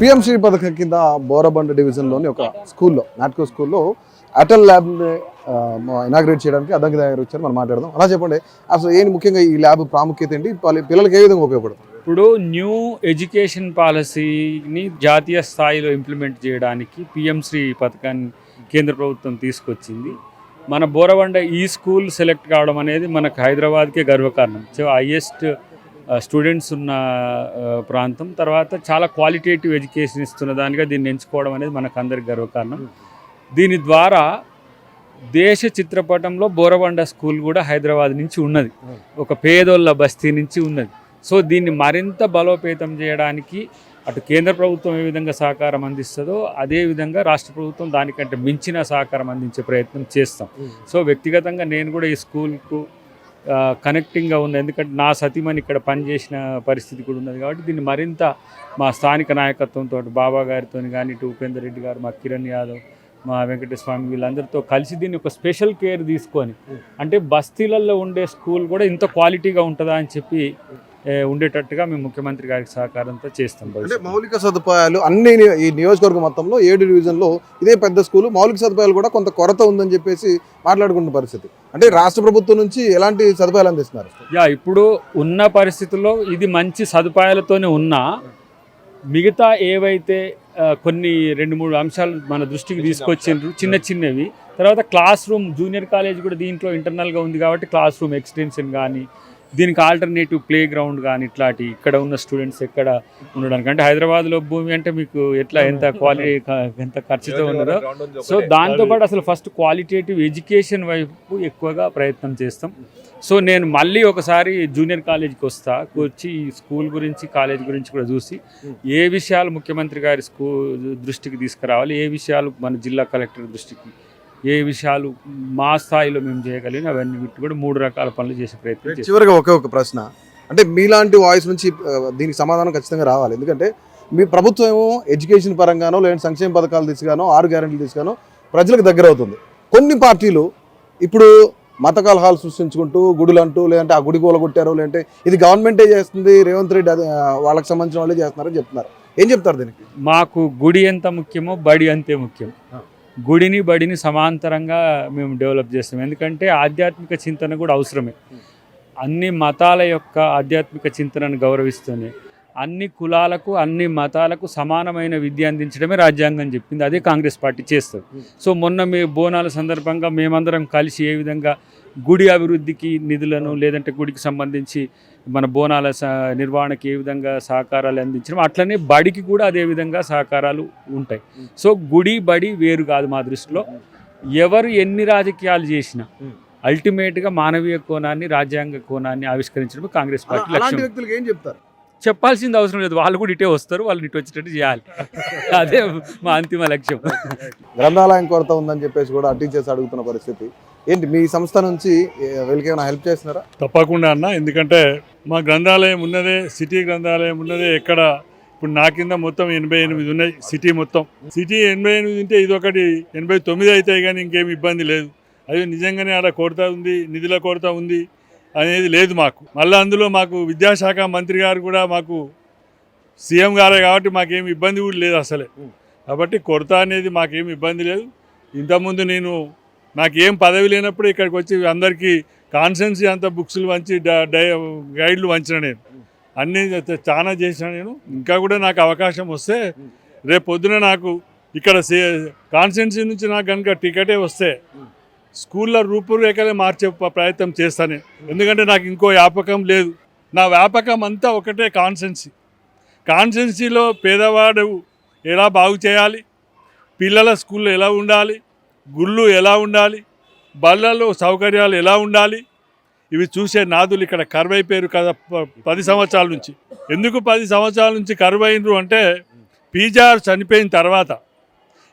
పిఎంశ్రీ పథకం కింద బోరబండ డివిజన్లోని ఒక స్కూల్లో నాట్కో స్కూల్లో అటల్ ల్యాబ్ని ఇనాగ్రేట్ చేయడానికి అద్దంకి దగ్గర వచ్చారు. మనం మాట్లాడదాం. అలా చెప్పండి, అసలు ఏంటి ముఖ్యంగా ఈ ల్యాబ్ ప్రాముఖ్యత ఏంటి, పిల్లలకి ఏ విధంగా ఉపయోగపడుతుంది? ఇప్పుడు న్యూ ఎడ్యుకేషన్ పాలసీని జాతీయ స్థాయిలో ఇంప్లిమెంట్ చేయడానికి పిఎంశ్రీ పథకాన్ని కేంద్ర ప్రభుత్వం తీసుకొచ్చింది. మన బోరబండ ఈ స్కూల్ సెలెక్ట్ కావడం అనేది మనకు హైదరాబాద్కే గర్వకారణం. సో హైయెస్ట్ స్టూడెంట్స్ ఉన్న ప్రాంతం, తర్వాత చాలా క్వాలిటేటివ్ ఎడ్యుకేషన్ ఇస్తున్న దానిగా దీన్ని ఎంచుకోవడం అనేది మనకు అందరికి గర్వకారణం. దీని ద్వారా దేశ చిత్రపటంలో బోరబండ స్కూల్ కూడా హైదరాబాద్ నుంచి ఉన్నది, ఒక పేదోళ్ళ బస్తీ నుంచి ఉన్నది. సో దీన్ని మరింత బలోపేతం చేయడానికి అటు కేంద్ర ప్రభుత్వం ఏ విధంగా సహకారం అందిస్తుందో అదేవిధంగా రాష్ట్ర ప్రభుత్వం దానికంటే మించిన సహకారం అందించే ప్రయత్నం చేస్తాం. సో వ్యక్తిగతంగా నేను కూడా ఈ స్కూల్కు కనెక్టింగ్గా ఉంది, ఎందుకంటే నా సతీమణి ఇక్కడ పనిచేసిన పరిస్థితి కూడా ఉన్నది. కాబట్టి దీన్ని మరింత మా స్థానిక నాయకత్వంతో బాబా గారితో కానీ, ఇటు ఉపేందర్ రెడ్డి గారు, మా కిరణ్ యాదవ్, మా వెంకటస్వామి, వీళ్ళందరితో కలిసి దీన్ని ఒక స్పెషల్ కేర్ తీసుకొని, అంటే బస్తీలలో ఉండే స్కూల్ కూడా ఇంత క్వాలిటీగా ఉంటుందా అని చెప్పి ఉండేటట్టుగా మేము ముఖ్యమంత్రి గారికి సహకారంతో చేస్తాం. అంటే మౌలిక సదుపాయాలు అన్ని ఈ నియోజకవర్గం మొత్తంలో 7 డివిజన్లో ఇదే పెద్ద స్కూలు, మౌలిక సదుపాయాలు కూడా కొంత కొరత ఉందని చెప్పేసి మాట్లాడుకున్న పరిస్థితి. అంటే రాష్ట్ర ప్రభుత్వం నుంచి ఎలాంటి సదుపాయాలు అందిస్తున్నారు? ఇప్పుడు ఉన్న పరిస్థితుల్లో ఇది మంచి సదుపాయాలతోనే ఉన్నా, మిగతా ఏవైతే కొన్ని 2-3 అంశాలు మన దృష్టికి తీసుకొచ్చిండ్రు చిన్న చిన్నవి. తర్వాత క్లాస్ రూమ్, జూనియర్ కాలేజ్ కూడా దీంట్లో ఇంటర్నల్గా ఉంది కాబట్టి క్లాస్ రూమ్ ఎక్స్టెన్షన్ కానీ, దీనికి ఆల్టర్నేటివ్ ప్లే గ్రౌండ్ కానీ, ఇట్లాంటి ఇక్కడ ఉన్న స్టూడెంట్స్ ఎక్కడ ఉండడానికి, అంటే హైదరాబాద్లో భూమి అంటే మీకు ఎట్లా ఎంత క్వాలిటీ ఎంత ఖర్చుతో ఉన్నదో, సో దాంతోపాటు అసలు ఫస్ట్ క్వాలిటేటివ్ ఎడ్యుకేషన్ వైపు ఎక్కువగా ప్రయత్నం చేస్తాం. సో నేను మళ్ళీ ఒకసారి జూనియర్ కాలేజీకి వచ్చి ఈ స్కూల్ గురించి, కాలేజ్ గురించి కూడా చూసి ఏ విషయాలు ముఖ్యమంత్రి గారి దృష్టికి తీసుకురావాలి, ఏ విషయాలు మన జిల్లా కలెక్టర్ దృష్టికి, ఏ విషయాలు మా స్థాయిలో మేము చేయగలిగిన అవన్నీ కూడా 3 రకాల పనులు చేసే ప్రయత్నం చేస్తాం. చివరిగా ఒక ప్రశ్న, అంటే మీలాంటి వాయిస్ నుంచి దీనికి సమాధానం ఖచ్చితంగా రావాలి. ఎందుకంటే మీ ప్రభుత్వం ఏమో ఎడ్యుకేషన్ పరంగానో లేదంటే సంక్షేమ పథకాలు తీసుగానో 6 గ్యారెంటీలు తీసుగానో ప్రజలకు దగ్గర అవుతుంది. కొన్ని పార్టీలు ఇప్పుడు మత కలహాలు సృష్టించుకుంటూ గుడులు అంటూ, లేదంటే ఆ గుడి కూలగొట్టారు, లేదంటే ఇది గవర్నమెంటే చేస్తుంది, రేవంత్ రెడ్డి వాళ్ళకి సంబంధించిన వాళ్ళే చేస్తున్నారని చెప్తున్నారు. ఏం చెప్తారు దీనికి? మాకు గుడి ఎంత ముఖ్యమో బడి అంతే ముఖ్యం. గుడిని బడిని సమాంతరంగా మేము డెవలప్ చేస్తాం. ఎందుకంటే ఆధ్యాత్మిక చింతన కూడా అవసరమే. అన్ని మతాల యొక్క ఆధ్యాత్మిక చింతనను గౌరవిస్తూనే అన్ని కులాలకు, అన్ని మతాలకు సమానమైన విద్య అందించడమే రాజ్యాంగం చెప్పింది. అదే కాంగ్రెస్ పార్టీ చేస్తుంది. సో మొన్న మీ బోనాల సందర్భంగా మేమందరం కలిసి ఏ విధంగా గుడి అభివృద్ధికి నిధులను, లేదంటే గుడికి సంబంధించి మన బోనాల నిర్వహణకి ఏ విధంగా సహకారాలు అందించడం, అట్లనే బడికి కూడా అదే విధంగా సహకారాలు ఉంటాయి. సో గుడి బడి వేరు కాదు మా దృష్టిలో. ఎవరు ఎన్ని రాజకీయాలు చేసినా అల్టిమేట్గా మానవీయ కోణాన్ని, రాజ్యాంగ కోణాన్ని ఆవిష్కరించడం కాంగ్రెస్ పార్టీ లక్ష్యం. ఏం చెప్తారు? చెప్పాల్సింది అవసరం లేదు, వాళ్ళు కూడా ఇటే వస్తారు, వాళ్ళని ఇటు వచ్చేటట్టు చేయాలి. అదే మా అంతిమ లక్ష్యం. గ్రంథాలయం కొరత ఉందని చెప్పేసి కూడా టీచర్స్ అడుగుతున్న పరిస్థితి ఏంటి? మీ సంస్థ నుంచి వీళ్ళకి ఏమైనా హెల్ప్ చేస్తున్నారా? తప్పకుండా అన్న, ఎందుకంటే మా గ్రంథాలయం ఉన్నదే, సిటీ గ్రంథాలయం ఉన్నదే ఎక్కడ. ఇప్పుడు నా కింద మొత్తం 88 ఉన్నాయి సిటీ మొత్తం. సిటీ 88 ఉంటే ఇది ఒకటి 89 అవుతాయి, కానీ ఇంకేమి ఇబ్బంది లేదు. అవి నిజంగానే ఆడ కొరత ఉంది, నిధుల కొరత ఉంది అనేది లేదు మాకు. మళ్ళీ అందులో మాకు విద్యాశాఖ మంత్రి గారు కూడా మాకు సీఎం గారే కాబట్టి మాకేమి ఇబ్బంది కూడా లేదు అసలే. కాబట్టి కొరత అనేది మాకేమి ఇబ్బంది లేదు. ఇంతకుముందు నాకేం పదవి లేనప్పుడు ఇక్కడికి వచ్చి అందరికీ కాన్సెన్సీ అంతా బుక్స్లు వంచి గైడ్లు వంచిన నేను అన్నీ చాలా చేసిన నేను. ఇంకా కూడా నాకు అవకాశం వస్తే రేపు పొద్దున నాకు ఇక్కడ కాన్సెన్సీ నుంచి నాకు కనుక టికెటే వస్తే స్కూళ్ళ రూపురేఖలే మార్చే ప్రయత్నం చేస్తాను. ఎందుకంటే నాకు ఇంకో వ్యాపకం లేదు. నా వ్యాపకం అంతా ఒకటే కాన్సెన్సీలో పేదవాడు ఎలా బాగు చేయాలి, పిల్లల స్కూల్లో ఎలా ఉండాలి, గుళ్ళు ఎలా ఉండాలి, బళ్ళలో సౌకర్యాలు ఎలా ఉండాలి, ఇవి చూసే నాదులు ఇక్కడ కరువైపోయారు కదా 10 సంవత్సరాల నుంచి. ఎందుకు 10 సంవత్సరాల నుంచి కరువైనరు అంటే పీజీఆర్ చనిపోయిన తర్వాత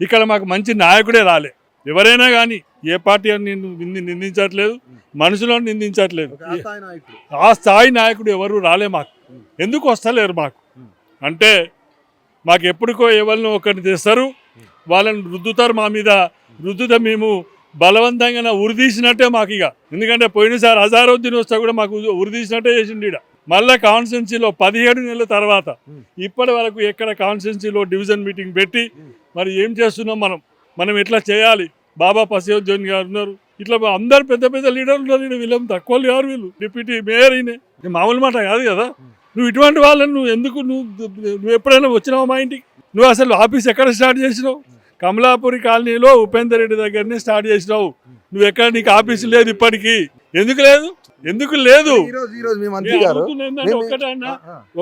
ఇక్కడ మాకు మంచి నాయకుడే రాలే. ఎవరైనా కానీ ఏ పార్టీ అని నిందించట్లేదు, మనుషులను నిందించట్లేదు. ఆ స్థాయి నాయకుడు ఎవరు రాలే మాకు. ఎందుకు వస్తలేరు మాకు అంటే, మాకు ఎప్పటికో ఎవరినో ఒకరిని తెస్తారు, వాళ్ళని రుద్దుతారు మా మీద. రుద్దుతా మేము బలవంతంగా ఉరిదీసినట్టే మాకు ఇక. ఎందుకంటే పోయినసారి అజారుద్దీన్ వస్తే కూడా మాకు ఉరిదీసినట్టే చేసిండు. మళ్ళీ కాన్స్టిట్యున్సీలో 17 నెలల తర్వాత ఇప్పటి వరకు ఎక్కడ కాన్స్టిట్యున్సీలో డివిజన్ మీటింగ్ పెట్టి మరి ఏం చేస్తున్నాం మనం ఎట్లా చేయాలి. బాబా పసియోజన్ గారు ఉన్నారు, ఇట్లా అందరు పెద్ద పెద్ద లీడర్లు ఉన్నారు. వీళ్ళం తక్కువ గారు, వీళ్ళు డిప్యూటీ మేయర్ అయినే మామూలు మాట కాదు కదా. నువ్వు ఇటువంటి వాళ్ళని నువ్వు ఎప్పుడైనా వచ్చినావు మా ఇంటికి? నువ్వు అసలు ఆఫీస్ ఎక్కడ స్టార్ట్ చేసినావు? కమలాపురి కాలనీలో ఉపేందర్ రెడ్డి దగ్గరనే స్టార్ట్ చేసినావు. నువ్వు ఎక్కడ, నీకు ఆఫీస్ లేదు ఇప్పటికీ. ఎందుకు లేదు?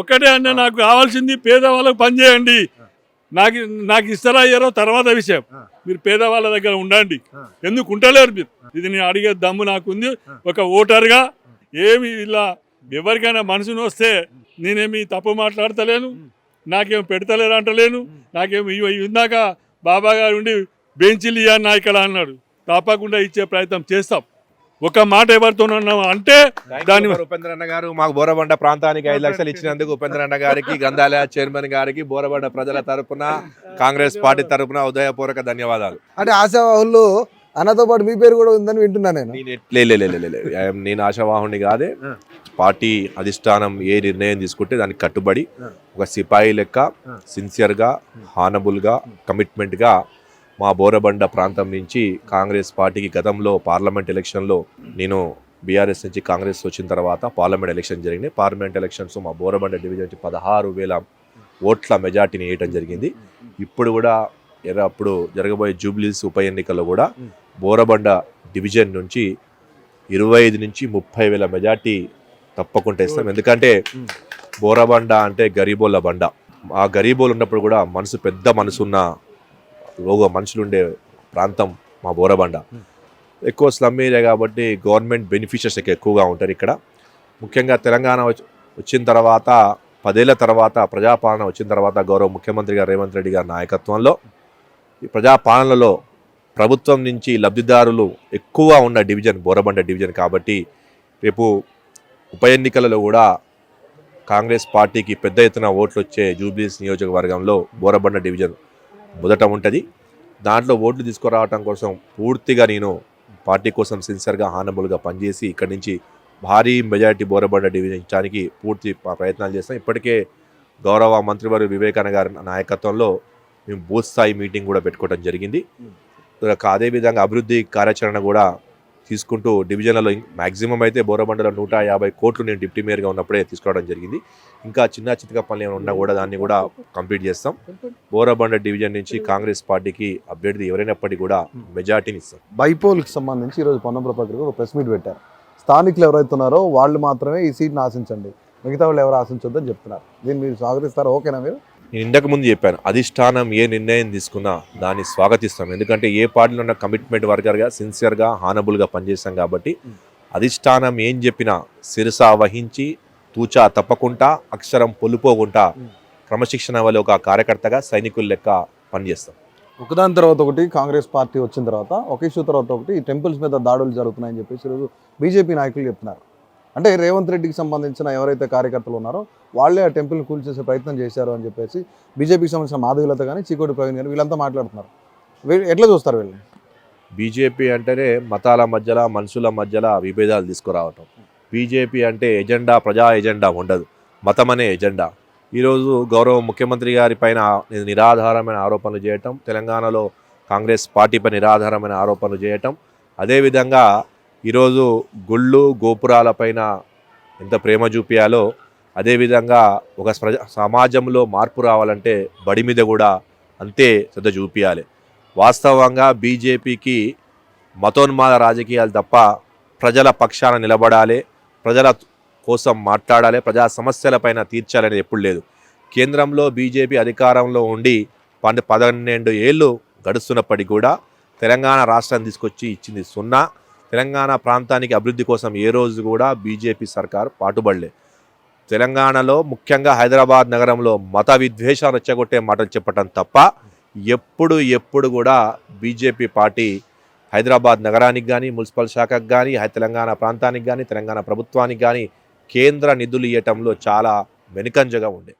ఒకటే అన్న, నాకు కావాల్సింది పేదవాళ్ళకు పని చేయండి. నాకు ఇస్తారా అయ్యారో తర్వాత విషయం. మీరు పేదవాళ్ళ దగ్గర ఉండండి. ఎందుకు ఉంటలేరు మీరు? ఇది నేను అడిగే దమ్ము నాకుంది ఒక ఓటర్గా. ఏమి ఇలా ఎవరికైనా మనసును వస్తే నేనేమి తప్పు మాట్లాడతలేను, నాకేం పెడతలేరు అంటలేను. నాకేమి ఇందాక బాబా గారు ఉండి బెంచీలు ఇయ్యా నాయకులు అన్నాడు. తప్పకుండా ఇచ్చే ప్రయత్నం చేస్తాం. ఒక మాట ఎవరితోనన్నాం అంటే దాని ఉపేంద్ర అన్న గారు మాకు బోరబండ ప్రాంతానికి 5 లక్షలు ఇచ్చినందుకు ఉపేంద్ర అన్న గారికి, గ్రంథాలయ చైర్మన్ గారికి, బోరబండ ప్రజల తరపున, కాంగ్రెస్ పార్టీ తరపున ఉదయపూర్వక ధన్యవాదాలు. అంటే ఆశావాహుల్లో అన్నతో పాటు మీ పేరు కూడా ఉందని వింటున్నా నేను. నేను ఆశావాహుని కాదే. పార్టీ అధిష్టానం ఏ నిర్ణయం తీసుకుంటే దానికి కట్టుబడి ఒక సిపాయి లెక్క సిన్సియర్గా, హానబుల్గా, కమిట్మెంట్గా మా బోరబండ ప్రాంతం నుంచి కాంగ్రెస్ పార్టీకి గతంలో పార్లమెంట్ ఎలక్షన్లో నేను బీఆర్ఎస్ నుంచి కాంగ్రెస్ వచ్చిన తర్వాత పార్లమెంట్ ఎలక్షన్ జరిగినాయి. పార్లమెంట్ ఎలక్షన్స్ మా బోరబండ డివిజన్ నుంచి 16,000 ఓట్ల మెజార్టీని వేయటం జరిగింది. ఇప్పుడు కూడా అప్పుడు జరగబోయే జూబ్లీస్ ఉప ఎన్నికల్లో కూడా బోరబండ డివిజన్ నుంచి 25 నుంచి 30,000 మెజార్టీ తప్పకుండా ఇస్తాం. ఎందుకంటే బోరబండ అంటే గరీబోళ్ళ బండ. ఆ గరీబోలు ఉన్నప్పుడు కూడా పెద్ద మనసున్న మనుషులు ఉండే ప్రాంతం మా బోరబండ. ఎక్కువ స్లమ్ ఏరియా కాబట్టి గవర్నమెంట్ బెనిఫిషియర్స్ ఎక్కువగా ఉంటారు ఇక్కడ. ముఖ్యంగా తెలంగాణ వచ్చిన తర్వాత 10 ఏళ్ల తర్వాత ప్రజాపాలన వచ్చిన తర్వాత గౌరవ ముఖ్యమంత్రి గారు రేవంత్ రెడ్డి గారి నాయకత్వంలో ఈ ప్రజాపాలనలో ప్రభుత్వం నుంచి లబ్ధిదారులు ఎక్కువ ఉన్న డివిజన్ బోరబండ డివిజన్. కాబట్టి రేపు ఉప ఎన్నికలలో కూడా కాంగ్రెస్ పార్టీకి పెద్ద ఎత్తున ఓట్లు వచ్చే జూబ్లీస్ నియోజకవర్గంలో బోరబండ డివిజన్ మొదట ఉంటుంది. దాంట్లో ఓట్లు తీసుకురావడం కోసం పూర్తిగా నేను పార్టీ కోసం సిన్సియర్గా, హానబుల్గా పనిచేసి ఇక్కడి నుంచి భారీ మెజారిటీ బోరబండ డివిజన్ ఇచ్చడానికి పూర్తి ప్రయత్నాలు చేస్తాం. ఇప్పటికే గౌరవ మంత్రివర్యులు వివేకానంద గారి నాయకత్వంలో మేము బూత్ స్థాయి మీటింగ్ కూడా పెట్టుకోవడం జరిగింది. అదేవిధంగా అభివృద్ధి కార్యాచరణ కూడా తీసుకుంటూ డివిజన్లలో మ్యాక్సిమం అయితే బోరబండలో 150 కోట్లు నేను డిప్యూటీ మేయర్గా ఉన్నప్పుడే తీసుకోవడం జరిగింది. ఇంకా చిన్న చితక పనులు ఏమైనా ఉన్నా కూడా దాన్ని కూడా కంప్లీట్ చేస్తాం. బోరబండ డివిజన్ నుంచి కాంగ్రెస్ పార్టీకి అభ్యర్థి ఎవరైనప్పటికీ కూడా మెజార్టీని ఇస్తాం. బైపోల్కి సంబంధించి ఈరోజు పొన్నం ప్రభాకర్ ఒక ప్రెస్ మీట్ పెట్టారు. స్థానికులు ఎవరైతే ఉన్నారో వాళ్ళు మాత్రమే ఈ సీట్ని ఆశించండి, మిగతా వాళ్ళు ఎవరు ఆశించొద్దని చెప్తున్నారు. దీన్ని మీరు స్వాగతిస్తారా? ఓకేనా? మీరు నేను ఇంతకు ముందు చెప్పాను, అధిష్టానం ఏ నిర్ణయం తీసుకున్నా దాన్ని స్వాగతిస్తాం. ఎందుకంటే ఏ పార్టీలో ఉన్న కమిట్మెంట్ వర్కర్గా, సిన్సియర్గా, హానబుల్గా పనిచేస్తాం. కాబట్టి అధిష్టానం ఏం చెప్పినా శిరసా వహించి తూచా తప్పకుండా, అక్షరం పొలిపోకుండా క్రమశిక్షణ వల్ల ఒక కార్యకర్తగా, సైనికుల లెక్క పనిచేస్తాం. ఒకదాని తర్వాత ఒకటి కాంగ్రెస్ పార్టీ వచ్చిన తర్వాత ఒక ఇష్యూ తర్వాత ఒకటి ఈ టెంపుల్స్ మీద దాడులు జరుగుతున్నాయని చెప్పేసి ఈరోజు బీజేపీ నాయకులు చెప్తున్నారు. అంటే రేవంత్ రెడ్డికి సంబంధించిన ఎవరైతే కార్యకర్తలు ఉన్నారో వాళ్ళే ఆ టెంపుల్ని కూల్చేసే ప్రయత్నం చేశారు అని చెప్పేసి బీజేపీకి సంబంధించిన మాధవీలత కానీ, చీకోటి ప్రవీణ్ కానీ వీళ్ళంతా మాట్లాడుతున్నారు. ఎట్లా చూస్తారు వీళ్ళని? బీజేపీ అంటేనే మతాల మధ్యలో, మనుషుల మధ్యలో విభేదాలు తీసుకురావటం. బీజేపీ అంటే ఎజెండా, ప్రజా ఎజెండా ఉండదు, మతం అనే ఎజెండా. ఈరోజు గౌరవ ముఖ్యమంత్రి గారి పైన నిరాధారమైన ఆరోపణలు చేయటం, తెలంగాణలో కాంగ్రెస్ పార్టీపై నిరాధారమైన ఆరోపణలు చేయటం, అదేవిధంగా ఈరోజు గుళ్ళు గోపురాలపైన ఎంత ప్రేమ చూపించాలో అదేవిధంగా ఒక సమాజంలో మార్పు రావాలంటే బడి మీద కూడా అంతే శ్రద్ధ చూపించాలి. వాస్తవంగా బీజేపీకి మతోన్మాద రాజకీయాలు తప్ప ప్రజల పక్షాన నిలబడాలి, ప్రజల కోసం మాట్లాడాలి, ప్రజా సమస్యలపైన తీర్చాలనేది ఎప్పుడు లేదు. కేంద్రంలో బీజేపీ అధికారంలో ఉండి 12 ఏళ్ళు గడుస్తున్నప్పటికీ కూడా తెలంగాణ రాష్ట్రాన్ని తీసుకొచ్చి ఇచ్చింది 0. తెలంగాణ ప్రాంతానికి అభివృద్ధి కోసం ఏ రోజు కూడా బీజేపీ సర్కారు పాటుపడలే. తెలంగాణలో ముఖ్యంగా హైదరాబాద్ నగరంలో మత విద్వేషాలు రెచ్చగొట్టే మాటలు చెప్పటం తప్ప ఎప్పుడు కూడా బీజేపీ పార్టీ హైదరాబాద్ నగరానికి కానీ, మున్సిపల్ శాఖకు కానీ, తెలంగాణ ప్రాంతానికి కానీ, తెలంగాణ ప్రభుత్వానికి కానీ కేంద్ర నిధులు ఇవ్వటంలో చాలా వెనుకంజగా ఉండే.